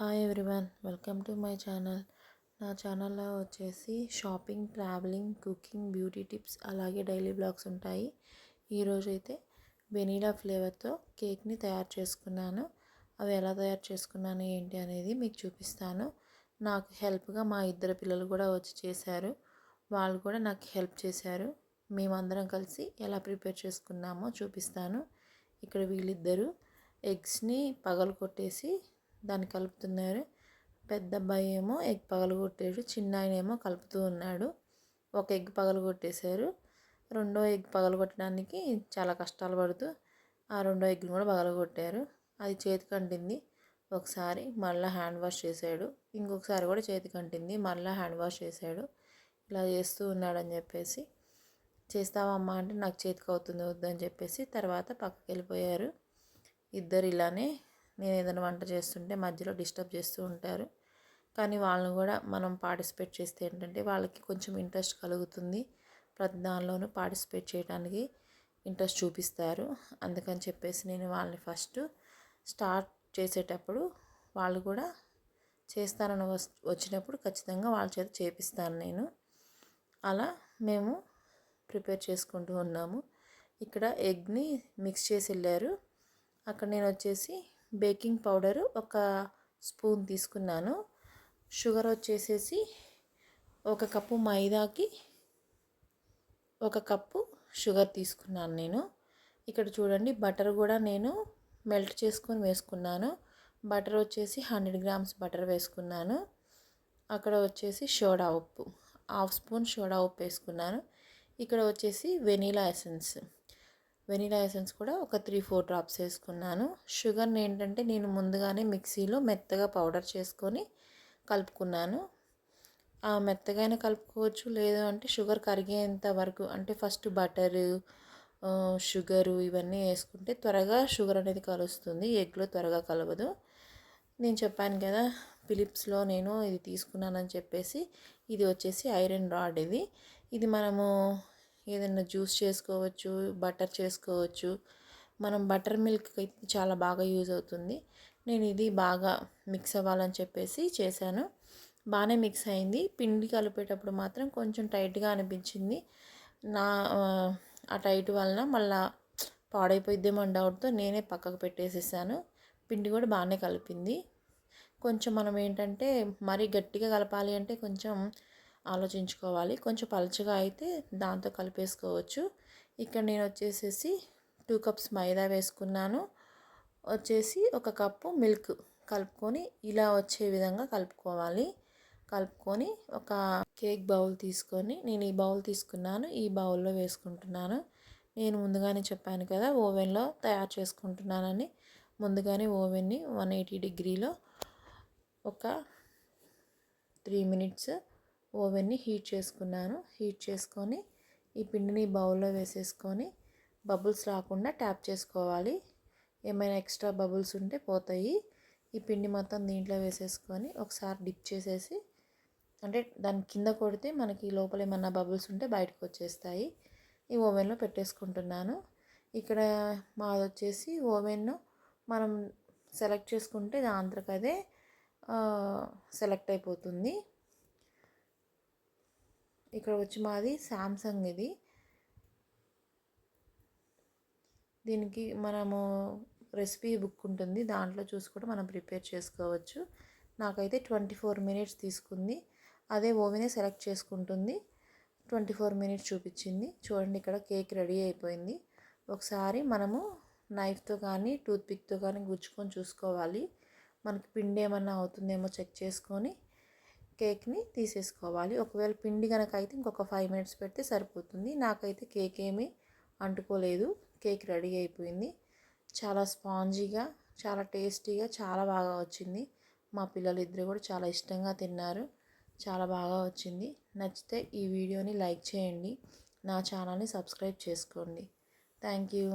Hi everyone, welcome to my channel. నా ఛానల్లో వచ్చేసి shopping, travelling, cooking, beauty tips అలాగే డైలీ బ్లాగ్స్ ఉంటాయి. ఈరోజైతే వెనీలా ఫ్లేవర్తో కేక్ని తయారు చేసుకున్నాను. అవి ఎలా తయారు చేసుకున్నాను ఏంటి అనేది మీకు చూపిస్తాను. నాకు హెల్ప్గా మా ఇద్దరు పిల్లలు కూడా వచ్చి చేశారు. వాళ్ళు కూడా నాకు హెల్ప్ చేశారు. మేమందరం కలిసి ఎలా ప్రిపేర్ చేసుకున్నామో చూపిస్తాను. ఇక్కడ వీళ్ళిద్దరూ ఎగ్స్ని పగలగొట్టేసి దాన్ని కలుపుతున్నారు. పెద్ద అబ్బాయి ఏమో ఎగ్ పగలగొట్టాడు, చిన్న ఆయన ఏమో కలుపుతూ ఉన్నాడు. ఒక ఎగ్ పగలగొట్టేశారు. రెండో ఎగ్ పగలగొట్టడానికి చాలా కష్టాలు పడుతూ ఆ రెండో ఎగ్ని కూడా పగలగొట్టారు. అది చేతికి అంటింది. ఒకసారి మళ్ళీ హ్యాండ్ వాష్ చేశాడు. ఇంకొకసారి కూడా చేతికి అంటింది. మళ్ళీ హ్యాండ్ వాష్ చేశాడు. ఇలా చేస్తూ ఉన్నాడని చెప్పేసి, చేస్తావమ్మా అంటే నాకు చేతికి అవుతుంది వద్దని చెప్పేసి తర్వాత పక్కకి వెళ్ళిపోయారు. ఇద్దరు ఇలానే నేను ఏదైనా వంట చేస్తుంటే మధ్యలో డిస్టర్బ్ చేస్తూ ఉంటారు. కానీ వాళ్ళని కూడా మనం పార్టిసిపేట్ చేస్తే ఏంటంటే వాళ్ళకి కొంచెం ఇంట్రెస్ట్ కలుగుతుంది. ప్రతి దానిలోనూ పార్టిసిపేట్ చేయడానికి ఇంట్రెస్ట్ చూపిస్తారు. అందుకని చెప్పేసి నేను వాళ్ళని ఫస్ట్ స్టార్ట్ చేసేటప్పుడు వాళ్ళు కూడా చేస్తానని వచ్చినప్పుడు ఖచ్చితంగా వాళ్ళ చేత చేపిస్తాను నేను. అలా మేము ప్రిపేర్ చేసుకుంటూ ఉన్నాము. ఇక్కడ ఎగ్ని మిక్స్ చేసి వెళ్ళారు. అక్కడ నేను వచ్చేసి బేకింగ్ పౌడరు ఒక స్పూన్ తీసుకున్నాను. షుగర్ వచ్చేసేసి ఒక కప్పు మైదాకి ఒక కప్పు షుగర్ తీసుకున్నాను నేను. ఇక్కడ చూడండి, బటర్ కూడా నేను మెల్ట్ చేసుకొని వేసుకున్నాను. బటర్ వచ్చేసి 100 గ్రామ్స్ బటర్ వేసుకున్నాను. అక్కడ వచ్చేసి సోడా ఉప్పు, హాఫ్ స్పూన్ సోడా ఉప్పు వేసుకున్నాను. ఇక్కడ వచ్చేసి వెనీలా ఎసెన్స్ కూడా ఒక 3-4 డ్రాప్స్ వేసుకున్నాను. షుగర్ని ఏంటంటే నేను ముందుగానే మిక్సీలో మెత్తగా పౌడర్ చేసుకొని కలుపుకున్నాను. ఆ మెత్తగానే కలుపుకోవచ్చు, లేదు అంటే షుగర్ కరిగేంత వరకు, అంటే ఫస్ట్ బటరు, షుగరు ఇవన్నీ వేసుకుంటే త్వరగా షుగర్ అనేది కలుస్తుంది, ఎగ్లో త్వరగా కలవదు. నేను చెప్పాను కదా ఫిలిప్స్లో నేను ఇది తీసుకున్నానని చెప్పేసి. ఇది వచ్చేసి ఐరన్ రాడ్. ఇది మనము ఏదైనా జ్యూస్ చేసుకోవచ్చు, బటర్ చేసుకోవచ్చు. మనం బటర్ మిల్క్ అయితే చాలా బాగా యూజ్ అవుతుంది. నేను ఇది బాగా మిక్స్ అవ్వాలని చెప్పేసి చేశాను. బాగానే మిక్స్ అయింది. పిండి కలిపేటప్పుడు మాత్రం కొంచెం టైట్గా అనిపించింది. ఆ టైట్ వలన మళ్ళీ పాడైపోయిద్దేమో డౌట్తో నేనే పక్కకు పెట్టేసేసాను. పిండి కూడా బాగానే కలిపింది. కొంచెం మనం ఏంటంటే మరీ గట్టిగా కలపాలి అంటే కొంచెం ఆలోచించుకోవాలి. కొంచెం పలుచగా అయితే దాంతో కలిపేసుకోవచ్చు. ఇక్కడ నేను వచ్చేసేసి 2 కప్స్ మైదా వేసుకున్నాను. వచ్చేసి ఒక కప్పు మిల్క్ కలుపుకొని ఇలా వచ్చే విధంగా కలుపుకోవాలి. కలుపుకొని ఒక కేక్ బౌల్ తీసుకొని, నేను ఈ బౌల్ తీసుకున్నాను, ఈ బౌల్లో వేసుకుంటున్నాను. నేను ముందుగానే చెప్పాను కదా ఓవెన్లో తయారు చేసుకుంటున్నానని. ముందుగానే ఓవెన్ని 180 డిగ్రీలో ఒక 3 మినిట్స్ ఓవెన్ని హీట్ చేసుకున్నాను. హీట్ చేసుకొని ఈ పిండిని బౌల్లో వేసేసుకొని బబుల్స్ రాకుండా ట్యాప్ చేసుకోవాలి. ఏమైనా ఎక్స్ట్రా బబుల్స్ ఉంటే పోతాయి. ఈ పిండి మొత్తం దీంట్లో వేసేసుకొని ఒకసారి డిప్ చేసేసి, అంటే దాని కింద కొడితే మనకి లోపల ఏమన్నా బబుల్స్ ఉంటే బయటకు వచ్చేస్తాయి. ఈ ఓవెన్లో పెట్టేసుకుంటున్నాను. ఇక్కడ మాది వచ్చేసి ఓవెన్ మనం సెలెక్ట్ చేసుకుంటే దాంట్లోకి అదే సెలెక్ట్ అయిపోతుంది. ఇక్కడ వచ్చి మాది శాంసంగ్. దీనికి మనము రెసిపీ బుక్ ఉంటుంది, దాంట్లో చూసి కూడా మనం ప్రిపేర్ చేసుకోవచ్చు. నాకైతే 24 మినిట్స్ తీసుకుంది. అదే ఓవెనే సెలెక్ట్ చేసుకుంటుంది. 24 మినిట్స్ చూపించింది. చూడండి, ఇక్కడ కేక్ రెడీ అయిపోయింది. ఒకసారి మనము నైఫ్తో కానీ టూత్పిక్తో కానీ గుచ్చుకొని చూసుకోవాలి. మనకి పిండి ఏమన్నా అవుతుందేమో చెక్ చేసుకొని కేక్ని తీసేసుకోవాలి. ఒకవేళ పిండి కనుక అయితే ఇంకొక 5 మినిట్స్ పెడితే సరిపోతుంది. నాకైతే కేక్ ఏమీ అంటుకోలేదు. కేక్ రెడీ అయిపోయింది. చాలా స్పాంజీగా, చాలా టేస్టీగా, చాలా బాగా వచ్చింది. మా పిల్లలు ఇద్దరు కూడా చాలా ఇష్టంగా తిన్నారు. చాలా బాగా వచ్చింది. నచ్చితే ఈ వీడియోని లైక్ చేయండి, నా ఛానల్ని సబ్స్క్రైబ్ చేసుకోండి. Thank you.